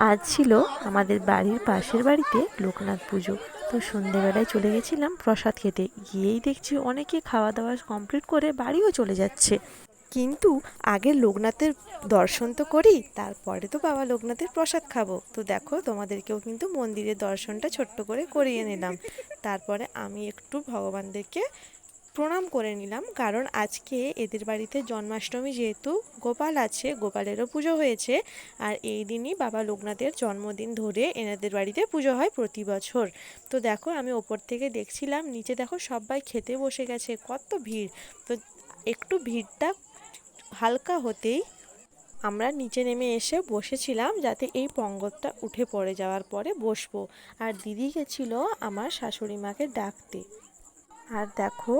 আজ ছিল আমাদের বাড়ির পাশের বাড়িতে লোকনাথ পুজো। তো সন্ধেবেলায় চলে গেছিলাম প্রসাদ খেতে, গিয়েই দেখছি অনেকে খাওয়া দাওয়া কমপ্লিট করে বাড়িও চলে যাচ্ছে। কিন্তু আগে লোকনাথের দর্শন তো করি, তারপরে তো বাবা লোকনাথের প্রসাদ খাবো। তো দেখো, তোমাদেরকেও কিন্তু মন্দিরের দর্শনটা ছোট্ট করে করিয়ে নিলাম। তারপরে আমি একটু ভগবানদেরকে প্রণাম করে নিলাম, কারণ আজকে এদের বাড়িতে জন্মাষ্টমী, যেহেতু গোপাল আছে, গোপালেরও পুজো হয়েছে। আর এই দিনই বাবা লোকনাথের জন্মদিন ধরে এনাদের বাড়িতে পুজো হয় প্রতি বছর। তো দেখো, আমি ওপর থেকে দেখছিলাম, নিচে দেখো সবাই খেতে বসে গেছে, কত ভিড়। তো একটু ভিড়টা হালকা হতেই আমরা নিচে নেমে এসে বসেছিলাম, যাতে এই পঙ্গতটা উঠে পড়ে যাওয়ার পরে বসবো। আর দিদি গেছিল আমার শাশুড়ি মাকে ডাকতে। আর দেখো,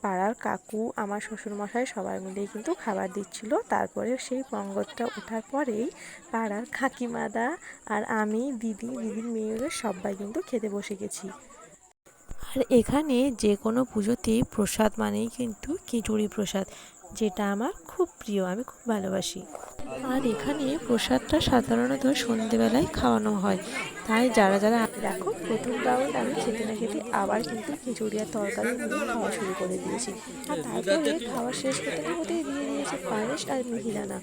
পাড়ার কাকু, আমার শ্বশুরমশাই সবাই মিলেই কিন্তু খাবার দিচ্ছিল। তারপরে সেই পঙ্গতটা ওঠার পরেই পাড়ার কাকিমাদা আর আমি, দিদির মেয়েরা সবাই কিন্তু খেতে বসে গেছি। আর এখানে যে কোনো পুজোতেই প্রসাদ মানেই কিন্তু খিচুড়ি প্রসাদ, যেটা আমার খুব প্রিয়, আমি খুব ভালোবাসি। আর এখানে প্রসাদটা সাধারণত সন্ধেবেলায় খাওয়ানো হয়। তাই যারা যারা, দেখো প্রথম রাউন্ড আমি খেতে না খেতে আবার কিন্তু খিচুড়ি আর তরকারি নিয়ে খাওয়া শুরু করে দিয়েছি। আর তারপরে খাওয়া শেষ হতে না হতেই দিয়ে দিয়েছে পায়েস আর মিহিদানা।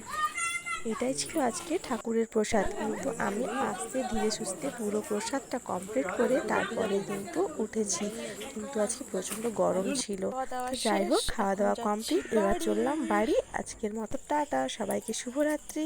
এটাই ছিল আজকে ঠাকুরের প্রসাদ। কিন্তু আমি আস্তে ধীরে সুস্থে পুরো প্রসাদটা কমপ্লিট করে তারপরে কিন্তু উঠেছি। কিন্তু আজকে প্রচণ্ড গরম ছিল। তো যাই হোক, খাওয়া দাওয়া কমপ্লিট, এবার চললাম বাড়ি। আজকের মতো টাটা, সবাইকে শুভরাত্রি।